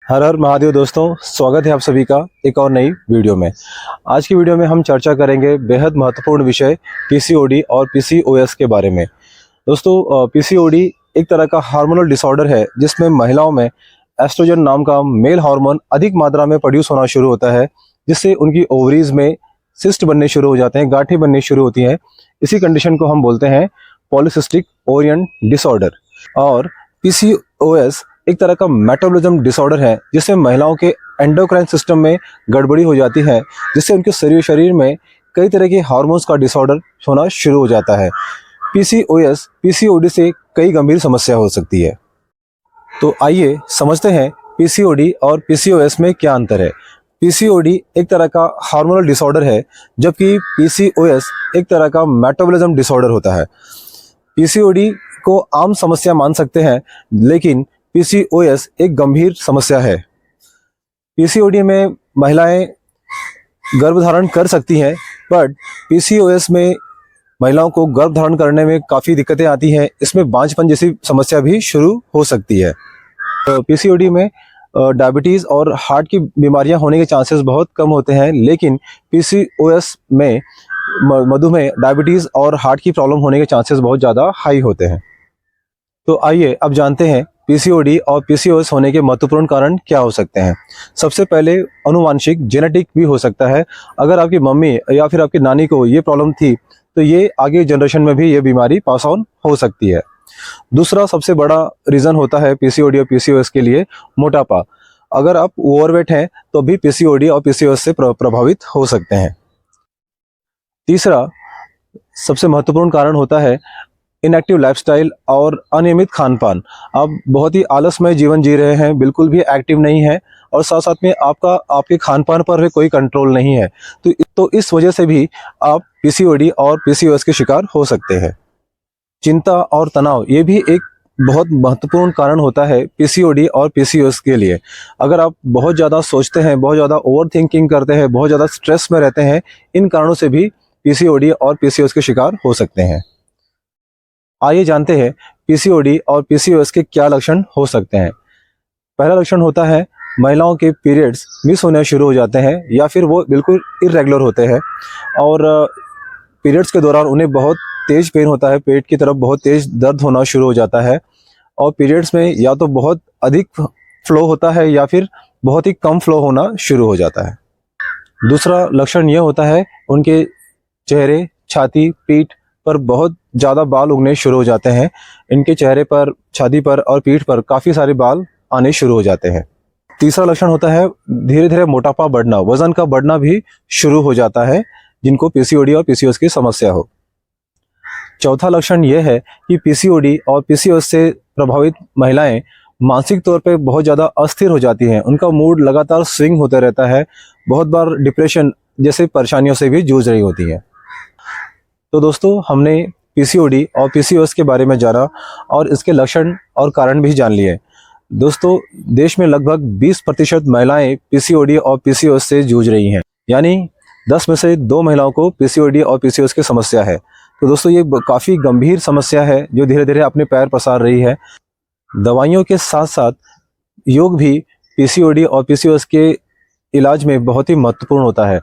हर हर महादेव दोस्तों, स्वागत है आप सभी का एक और नई वीडियो में। आज की वीडियो में हम चर्चा करेंगे बेहद महत्वपूर्ण विषय पीसीओडी और पीसीओएस के बारे में। दोस्तों, पीसीओडी एक तरह का हार्मोनल डिसऑर्डर है जिसमें महिलाओं में एस्ट्रोजन नाम का मेल हार्मोन अधिक मात्रा में प्रोड्यूस होना शुरू होता है, जिससे उनकी ओवरीज में सिस्ट बनने शुरू हो जाते हैं, गांठें बननी शुरू होती हैं। इसी कंडीशन को हम बोलते हैं पॉलीसिस्टिक ओरियन डिसऑर्डर। और पीसीओएस एक तरह का मेटाबॉलिज्म डिसऑर्डर है जिससे महिलाओं के एंडोक्राइन सिस्टम में गड़बड़ी हो जाती है, जिससे उनके शरीर में कई तरह के हार्मोन्स का डिसऑर्डर होना शुरू हो जाता है। पीसीओएस पीसीओडी से कई गंभीर समस्या हो सकती है। तो आइए समझते हैं पीसीओडी और पीसीओएस में क्या अंतर है। पीसीओडी एक तरह का हार्मोनल डिसऑर्डर है, जबकि पीसीओएस एक तरह का मेटाबॉलिज्म डिसऑर्डर होता है। पीसीओडी को आम समस्या मान सकते हैं, लेकिन पीसीओएस एक गंभीर समस्या है। पीसीओडी में महिलाएं गर्भधारण कर सकती हैं, बट पीसीओएस में महिलाओं को गर्भधारण करने में काफ़ी दिक्कतें आती हैं। इसमें बांझपन जैसी समस्या भी शुरू हो सकती है। पीसीओडी में डायबिटीज़ और हार्ट की बीमारियां होने के चांसेस बहुत कम होते हैं, लेकिन पीसीओएस में मधुमेह, डायबिटीज़ और हार्ट की प्रॉब्लम होने के चांसेस बहुत ज़्यादा हाई होते हैं। तो आइए अब जानते हैं पीसीओडी और पीसीओएस होने के महत्वपूर्ण कारण क्या हो सकते हैं। सबसे पहले अनुवांशिक जेनेटिक भी हो सकता है। अगर आपकी मम्मी या फिर आपकी नानी को ये प्रॉब्लम थी तो ये आगे जनरेशन में भी ये बीमारी पास ऑन हो सकती है। दूसरा सबसे बड़ा रीज़न होता है पीसीओडी और पीसीओएस के लिए मोटापा। अगर आप ओवरवेट हैं तो भी पीसीओडी और पीसीओएस से प्रभावित हो सकते हैं। तीसरा सबसे महत्वपूर्ण कारण होता है इनएक्टिव लाइफस्टाइल और अनियमित खान पान। आप बहुत ही आलसमय जीवन जी रहे हैं, बिल्कुल भी एक्टिव नहीं है, और साथ साथ में आपके खान पान पर भी कोई कंट्रोल नहीं है। तो इस वजह से भी आप पीसीओडी और पीसीओएस के शिकार हो सकते हैं। चिंता और तनाव ये भी एक बहुत महत्वपूर्ण कारण होता है पीसीओडी और पीसीओएस के लिए। अगर आप बहुत ज़्यादा सोचते हैं, बहुत ज़्यादा ओवर थिंकिंग करते हैं, बहुत ज़्यादा स्ट्रेस में रहते हैं, इन कारणों से भी पीसीओडी और पीसीओएस के शिकार हो सकते हैं। आइए जानते हैं पीसीओडी और पीसीओएस के क्या लक्षण हो सकते हैं। पहला लक्षण होता है महिलाओं के पीरियड्स मिस होने शुरू हो जाते हैं या फिर वो बिल्कुल इरेगुलर होते हैं, और पीरियड्स के दौरान उन्हें बहुत तेज पेन होता है, पेट की तरफ बहुत तेज दर्द होना शुरू हो जाता है, और पीरियड्स में या तो बहुत अधिक फ्लो होता है या फिर बहुत ही कम फ्लो होना शुरू हो जाता है। दूसरा लक्षण यह होता है उनके चेहरे, छाती, पीठ पर बहुत ज़्यादा बाल उगने शुरू हो जाते हैं। इनके चेहरे पर, छाती पर और पीठ पर काफ़ी सारे बाल आने शुरू हो जाते हैं। तीसरा लक्षण होता है धीरे धीरे मोटापा बढ़ना, वजन का बढ़ना भी शुरू हो जाता है जिनको पीसीओडी और पीसीओएस की समस्या हो। चौथा लक्षण यह है कि पीसीओडी और पीसीओएस से प्रभावित महिलाएं मानसिक तौर पे बहुत ज़्यादा अस्थिर हो जाती हैं। उनका मूड लगातार स्विंग होता रहता है, बहुत बार डिप्रेशन जैसे परेशानियों से भी जूझ रही होती हैं। तो दोस्तों, हमने पीसीओडी और पीसीओएस के बारे में जाना और इसके लक्षण और कारण भी जान लिए। दोस्तों, देश में लगभग 20% महिलाएं पीसीओडी और पीसीओएस से जूझ रही हैं, यानी 10 में से 2 महिलाओं को पीसीओडी और पीसीओएस की समस्या है। तो दोस्तों, ये काफ़ी गंभीर समस्या है जो धीरे धीरे अपने पैर पसार रही है। दवाइयों के साथ साथ योग भी पीसीओडी और पीसीओएस के इलाज में बहुत ही महत्वपूर्ण होता है।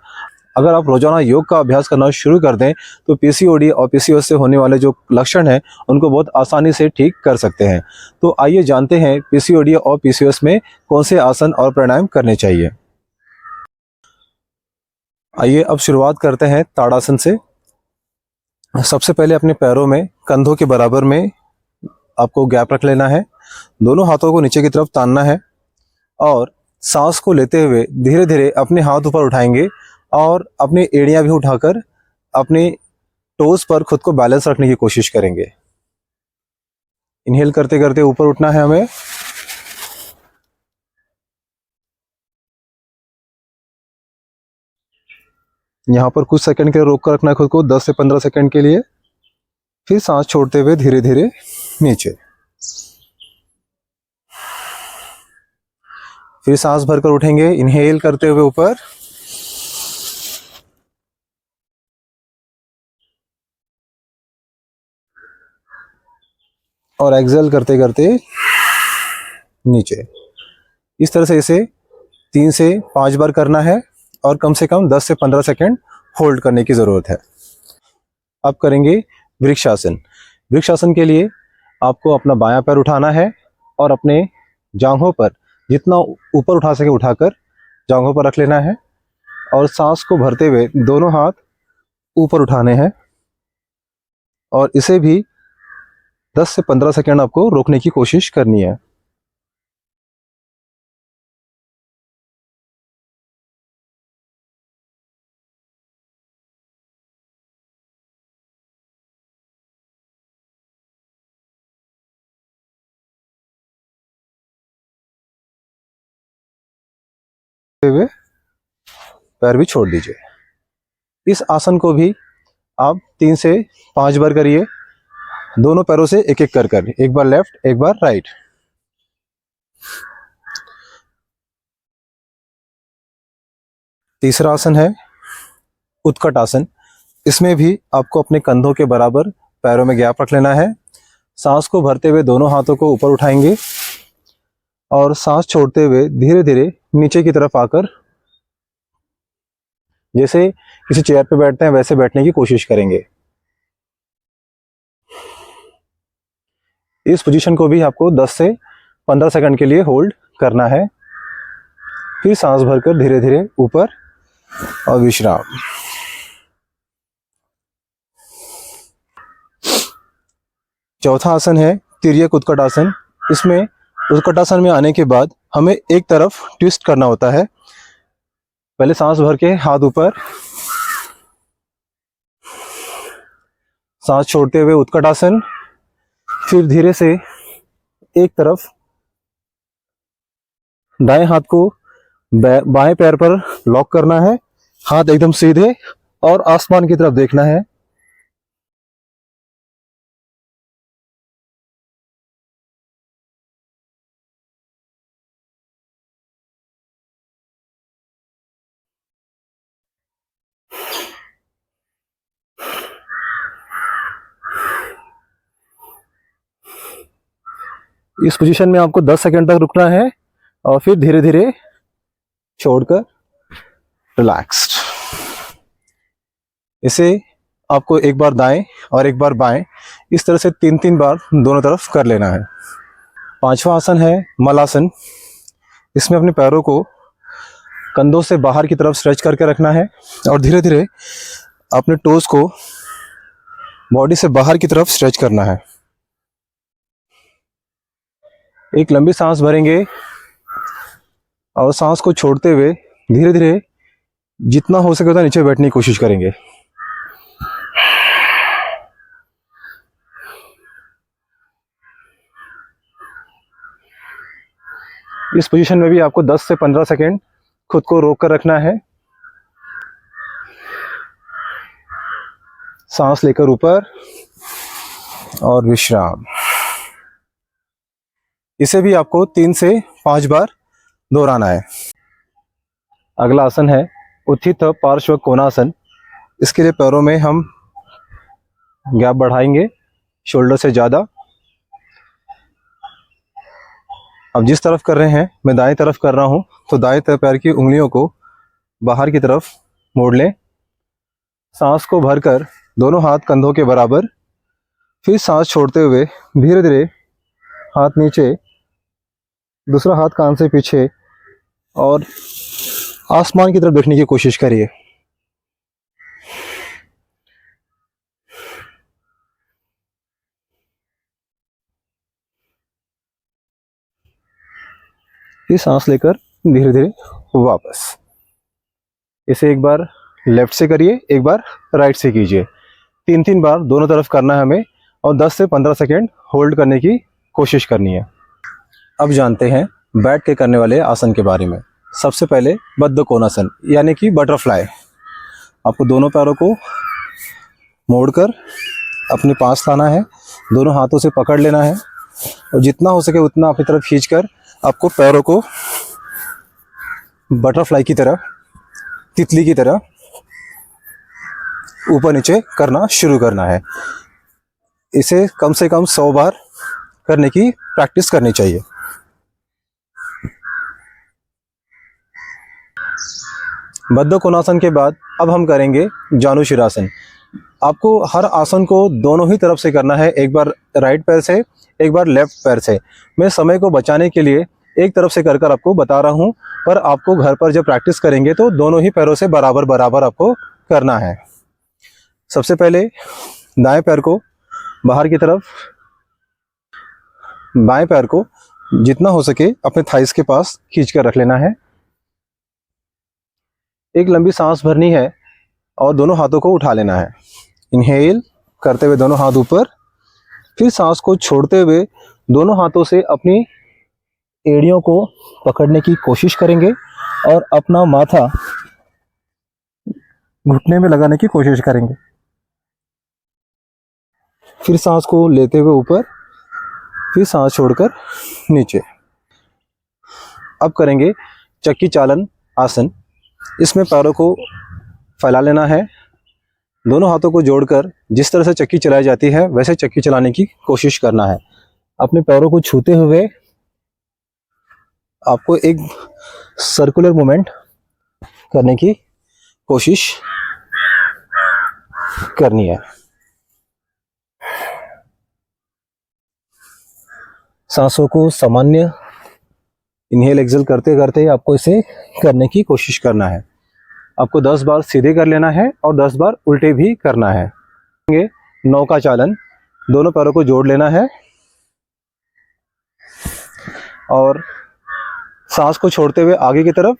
अगर आप रोजाना योग का अभ्यास करना शुरू कर दें तो पीसीओडी और पीसीओएस से होने वाले जो लक्षण हैं उनको बहुत आसानी से ठीक कर सकते हैं। तो आइए जानते हैं पीसीओडी और पीसीओएस में कौन से आसन और प्राणायाम करने चाहिए। आइए अब शुरुआत करते हैं ताड़ासन से। सबसे पहले अपने पैरों में कंधों के बराबर में आपको गैप रख लेना है। दोनों हाथों को नीचे की तरफ तानना है और सांस को लेते हुए धीरे धीरे अपने हाथ ऊपर उठाएंगे और अपनी एड़ियां भी उठाकर अपने टोज पर खुद को बैलेंस रखने की कोशिश करेंगे। इनहेल करते करते ऊपर उठना है हमें। यहाँ पर कुछ सेकंड के लिए रोक कर रखना है खुद को, 10 से 15 सेकंड के लिए। फिर सांस छोड़ते हुए धीरे धीरे नीचे। फिर सांस भरकर उठेंगे, इनहेल करते हुए ऊपर, और एक्सेल करते करते नीचे। इस तरह से इसे 3 से 5 बार करना है और कम से कम 10 से 15 सेकंड होल्ड करने की ज़रूरत है। अब करेंगे वृक्षासन। वृक्षासन के लिए आपको अपना बायां पैर उठाना है और अपने जांघों पर जितना ऊपर उठा सके उठाकर जांघों पर रख लेना है और सांस को भरते हुए दोनों हाथ ऊपर उठाने हैं और इसे भी 10 से 15 सेकंड आपको रोकने की कोशिश करनी है। हुए पैर भी छोड़ दीजिए। इस आसन को भी आप 3 से 5 बार करिए, दोनों पैरों से एक एक कर एक बार लेफ्ट एक बार राइट। तीसरा आसन है उत्कट आसन। इसमें भी आपको अपने कंधों के बराबर पैरों में गैप रख लेना है। सांस को भरते हुए दोनों हाथों को ऊपर उठाएंगे और सांस छोड़ते हुए धीरे धीरे नीचे की तरफ आकर जैसे किसी चेयर पे बैठते हैं वैसे बैठने की कोशिश करेंगे। इस पोजीशन को भी आपको 10 से 15 सेकंड के लिए होल्ड करना है। फिर सांस भरकर धीरे धीरे ऊपर और विश्राम। चौथा आसन है तिर्यक उत्कट आसन। इसमें उत्कट आसन में आने के बाद हमें एक तरफ ट्विस्ट करना होता है। पहले सांस भर के हाथ ऊपर, सांस छोड़ते हुए उत्कट आसन, फिर धीरे से एक तरफ दाएं हाथ को बाएं पैर पर लॉक करना है, हाथ एकदम सीधे और आसमान की तरफ देखना है। इस पोजीशन में आपको 10 सेकंड तक रुकना है और फिर धीरे धीरे छोड़कर रिलैक्स्ड। इसे आपको एक बार दाएं और एक बार बाएं, इस तरह से 3-3 बार दोनों तरफ कर लेना है। पांचवा आसन है मलासन। इसमें अपने पैरों को कंधों से बाहर की तरफ स्ट्रेच करके रखना है और धीरे धीरे अपने टोज को बॉडी से बाहर की तरफ स्ट्रेच करना है। एक लंबी सांस भरेंगे और सांस को छोड़ते हुए धीरे धीरे जितना हो सके उतना नीचे बैठने की कोशिश करेंगे। इस पोजीशन में भी आपको 10 से 15 सेकंड खुद को रोक कर रखना है। सांस लेकर ऊपर और विश्राम। इसे भी आपको 3 से 5 बार दोहराना है। अगला आसन है उत्थित पार्श्व कोणासन। इसके लिए पैरों में हम गैप बढ़ाएंगे शोल्डर से ज़्यादा। अब जिस तरफ कर रहे हैं मैं दाएं तरफ कर रहा हूं, तो दाएं पैर की उंगलियों को बाहर की तरफ मोड़ लें। सांस को भरकर दोनों हाथ कंधों के बराबर, फिर सांस छोड़ते हुए धीरे धीरे हाथ नीचे, दूसरा हाथ कान से पीछे और आसमान की तरफ देखने की कोशिश करिए। फिर सांस लेकर धीरे धीरे वापस। इसे एक बार लेफ्ट से करिए, एक बार राइट से कीजिए। 3-3 बार दोनों तरफ करना है हमें और 10 से 15 सेकंड होल्ड करने की कोशिश करनी है। अब जानते हैं बैठ के करने वाले आसन के बारे में। सबसे पहले बद्ध कोणासन यानी कि बटरफ्लाई। आपको दोनों पैरों को मोड़कर अपने पास लाना है, दोनों हाथों से पकड़ लेना है और जितना हो सके उतना अपनी तरफ खींचकर आपको पैरों को बटरफ्लाई की तरह, तितली की तरह ऊपर नीचे करना शुरू करना है। इसे कम से कम 100 बार करने की प्रैक्टिस करनी चाहिए। बद्ध कोणासन के बाद अब हम करेंगे जानुशिरासन। आपको हर आसन को दोनों ही तरफ से करना है, एक बार राइट पैर से, एक बार लेफ्ट पैर से। मैं समय को बचाने के लिए एक तरफ से कर कर आपको बता रहा हूँ, पर आपको घर पर जब प्रैक्टिस करेंगे तो दोनों ही पैरों से बराबर बराबर आपको करना है। सबसे पहले दाएं पैर को बाहर की तरफ, बाएं पैर को जितना हो सके अपने थाइस के पास खींच कर रख लेना है। एक लंबी सांस भरनी है और दोनों हाथों को उठा लेना है। इनहेल करते हुए दोनों हाथ ऊपर, फिर सांस को छोड़ते हुए दोनों हाथों से अपनी एड़ियों को पकड़ने की कोशिश करेंगे और अपना माथा घुटने में लगाने की कोशिश करेंगे। फिर सांस को लेते हुए ऊपर, फिर सांस छोड़कर नीचे। अब करेंगे चक्की चालन आसन। इसमें पैरों को फैला लेना है, दोनों हाथों को जोड़कर जिस तरह से चक्की चलाई जाती है वैसे चक्की चलाने की कोशिश करना है। अपने पैरों को छूते हुए आपको एक सर्कुलर मूवमेंट करने की कोशिश करनी है। सांसों को सामान्य इनहेल एक्सेल करते करते आपको इसे करने की कोशिश करना है। आपको 10 बार सीधे कर लेना है और 10 बार उल्टे भी करना है। नौका चालन, दोनों पैरों को जोड़ लेना है और सांस को छोड़ते हुए आगे की तरफ,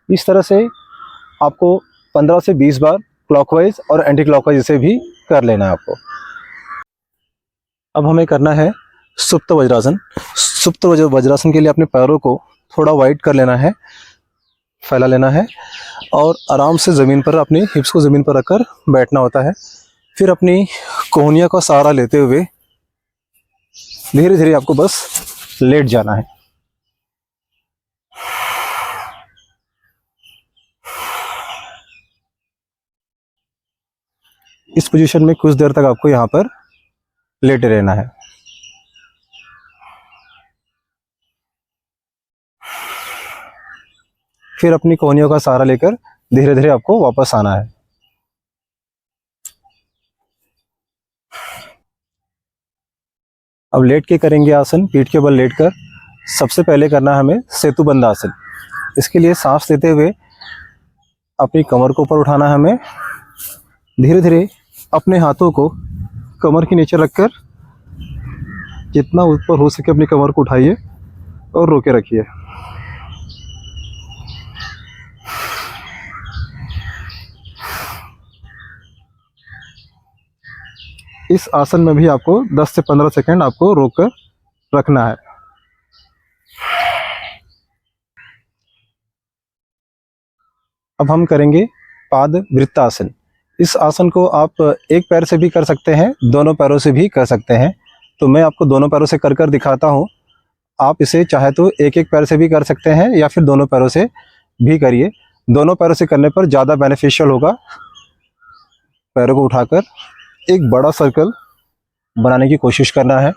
इस तरह से आपको 15 से 20 बार क्लॉकवाइज और एंटी क्लॉकवाइज इसे भी कर लेना है आपको। अब हमें करना है सुप्त वज्रासन। सुप्त वज्रासन के लिए अपने पैरों को थोड़ा वाइड कर लेना है, फैला लेना है और आराम से ज़मीन पर अपनी हिप्स को ज़मीन पर रखकर बैठना होता है। फिर अपनी कोहनियों का सहारा लेते हुए धीरे धीरे आपको बस लेट जाना है। इस पोजीशन में कुछ देर तक आपको यहाँ पर लेटे रहना है। फिर अपनी कोहनियों का सहारा लेकर धीरे धीरे आपको वापस आना है। अब लेट के करेंगे आसन, पीठ के बल लेटकर। सबसे पहले करना है हमें सेतुबंध आसन। इसके लिए सांस लेते हुए अपनी कमर को ऊपर उठाना है हमें। धीरे धीरे अपने हाथों को कमर के नीचे रखकर जितना ऊपर हो सके अपनी कमर को उठाइए और रोके रखिए। इस आसन में भी आपको 10 से 15 सेकंड आपको रोक कर रखना है। अब हम करेंगे पाद वृत्तासन। इस आसन को आप एक पैर से भी कर सकते हैं, दोनों पैरों से भी कर सकते हैं। तो मैं आपको दोनों पैरों से कर कर दिखाता हूँ। आप इसे चाहे तो एक एक पैर से भी कर सकते हैं या फिर दोनों पैरों से भी करिए। दोनों पैरों से करने पर ज़्यादा बेनिफिशियल होगा। पैरों को उठाकर एक बड़ा सर्कल बनाने की कोशिश करना है।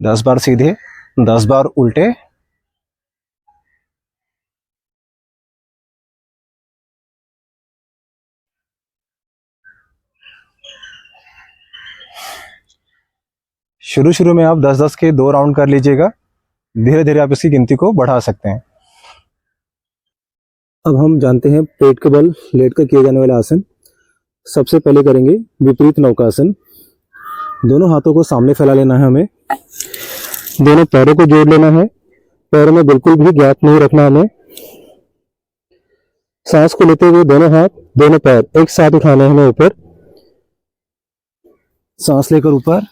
दस बार सीधे, 10 बार उल्टे। शुरू में आप 10-10 के 2 राउंड कर लीजिएगा, धीरे धीरे आप इसकी गिनती को बढ़ा सकते हैं। अब हम जानते हैं पेट के बल लेटकर किए जाने वाले आसन। सबसे पहले करेंगे विपरीत नौकासन। दोनों हाथों को सामने फैला लेना है हमें, दोनों पैरों को जोड़ लेना है, पैरों में बिल्कुल भी गैप नहीं रखना हमें। सांस को लेते हुए दोनों हाथ दोनों पैर एक साथ उठाने हैं हमें ऊपर। सांस लेकर ऊपर,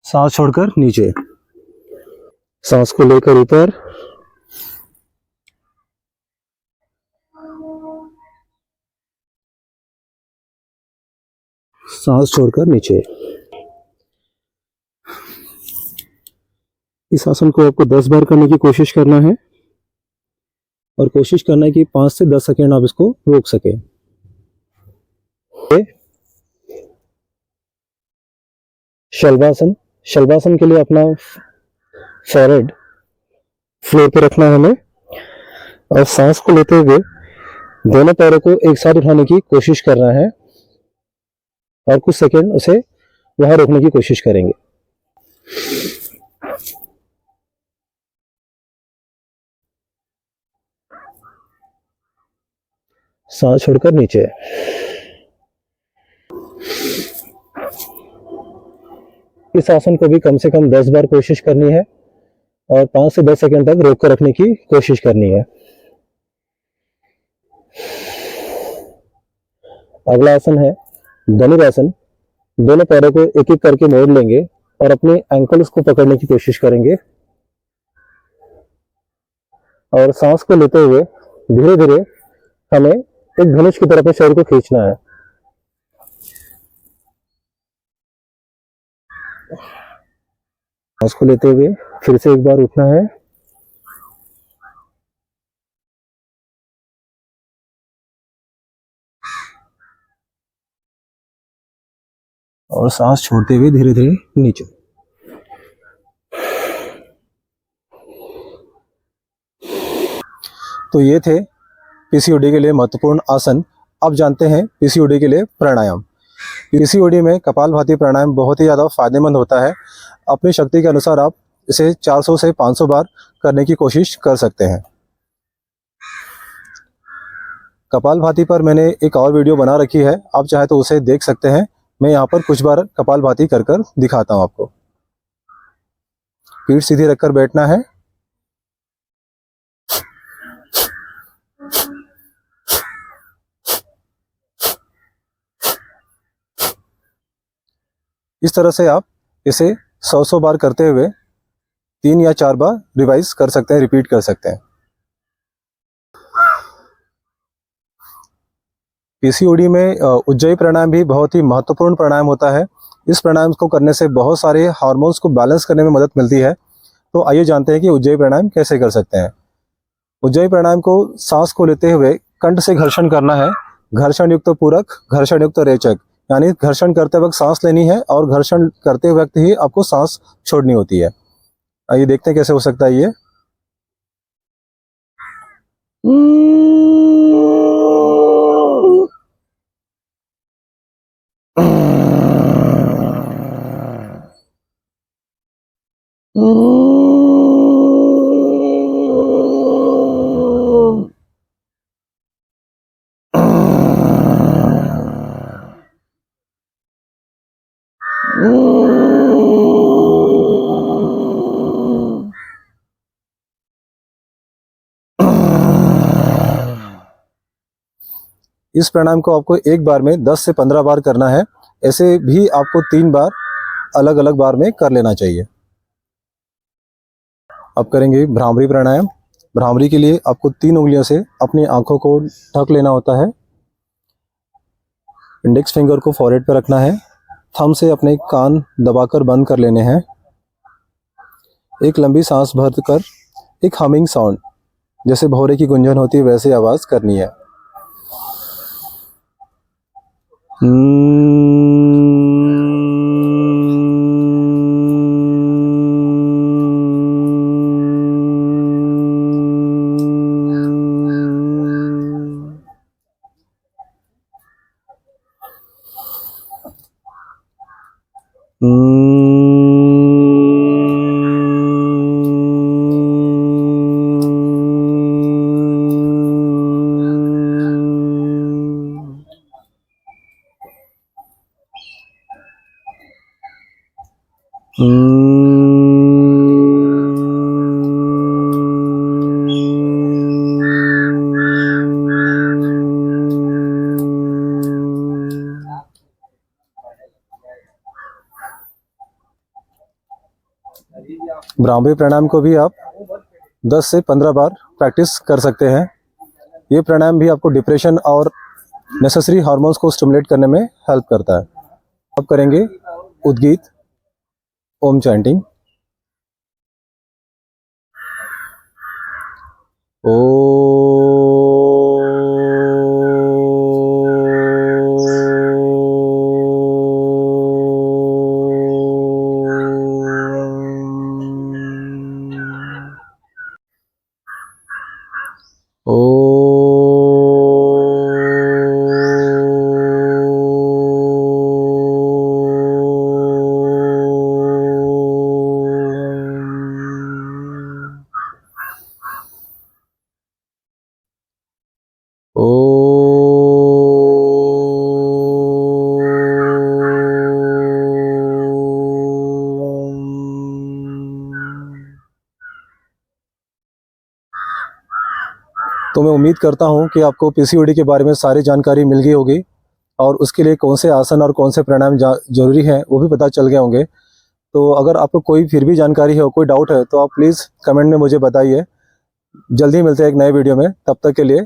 सांस छोड़कर नीचे। सांस को लेकर ऊपर, सांस छोड़कर नीचे। इस आसन को आपको 10 बार करने की कोशिश करना है और कोशिश करना है कि 5 से 10 सेकेंड आप इसको रोक सके। शलभासन। शलभासन के लिए अपना फॉरहेड फ्लोर पे रखना है हमें और सांस को लेते हुए दोनों पैरों को एक साथ उठाने की कोशिश करना है और कुछ सेकेंड उसे वहां रोकने की कोशिश करेंगे। सांस छोड़कर नीचे। इस आसन को भी कम से कम 10 बार कोशिश करनी है और 5 से 10 सेकंड तक रोक कर रखने की कोशिश करनी है। अगला आसन है धनुरासन। दोनों पैरों को एक एक करके मोड़ लेंगे और अपने एंकल्स को पकड़ने की कोशिश करेंगे और सांस को लेते हुए धीरे धीरे हमें एक धनुष की तरफ शरीर को खींचना है। सांस को लेते हुए फिर से एक बार उठना है और सांस छोड़ते हुए धीरे धीरे नीचे। तो ये थे पीसीओडी के लिए महत्वपूर्ण आसन। अब जानते हैं पीसीओडी के लिए प्राणायाम। पीसीओडी में कपालभाति प्राणायाम बहुत ही ज़्यादा फायदेमंद होता है। अपनी शक्ति के अनुसार आप इसे 400 से 500 बार करने की कोशिश कर सकते हैं। कपालभाति पर मैंने एक और वीडियो बना रखी है, आप चाहे तो उसे देख सकते हैं। मैं यहाँ पर कुछ बार कपालभाति कर कर दिखाता हूँ आपको। पीठ सीधी रखकर बैठना है। इस तरह से आप इसे 100 बार करते हुए 3 या 4 बार रिवाइज कर सकते हैं, रिपीट कर सकते हैं। पीसीओडी में उज्जयी प्राणायाम भी बहुत ही महत्वपूर्ण प्राणायाम होता है। इस प्राणायाम को करने से बहुत सारे हार्मोन्स को बैलेंस करने में मदद मिलती है। तो आइए जानते हैं कि उज्जयी प्राणायाम कैसे कर सकते हैं। उज्जयी प्राणायाम को सांस को लेते हुए कंठ से घर्षण करना है। घर्षण युक्त पूरक, घर्षण युक्त रेचक, यानी घर्षण करते वक्त सांस लेनी है और घर्षण करते वक्त ही आपको सांस छोड़नी होती है। आइए देखते हैं कैसे हो सकता है ये। इस प्राणायाम को आपको एक बार में 10 से 15 बार करना है। ऐसे भी आपको 3 बार अलग अलग बार में कर लेना चाहिए। अब करेंगे भ्रामरी प्राणायाम। भ्रामरी के लिए आपको 3 उंगलियों से अपनी आंखों को ढक लेना होता है। इंडेक्स फिंगर को फॉरहेड पर रखना है। थंब से अपने कान दबाकर बंद कर लेने हैं। एक लंबी सांस भरकर एक हमिंग साउंड, जैसे भौरे की गुंजन होती है वैसे आवाज करनी है। भ्रामरी प्राणायाम को भी आप 10 से 15 बार प्रैक्टिस कर सकते हैं। ये प्राणायाम भी आपको डिप्रेशन और नेसेसरी हार्मोन्स को स्टिमुलेट करने में हेल्प करता है। अब करेंगे उद्गीत ओम चैंटिंग। तो मैं उम्मीद करता हूँ कि आपको पीसीओडी के बारे में सारी जानकारी मिल गई होगी और उसके लिए कौन से आसन और कौन से प्राणायाम जरूरी हैं वो भी पता चल गए होंगे। तो अगर आपको कोई फिर भी जानकारी है, कोई डाउट है, तो आप प्लीज़ कमेंट में मुझे बताइए। जल्दी मिलते हैं एक नए वीडियो में, तब तक के लिए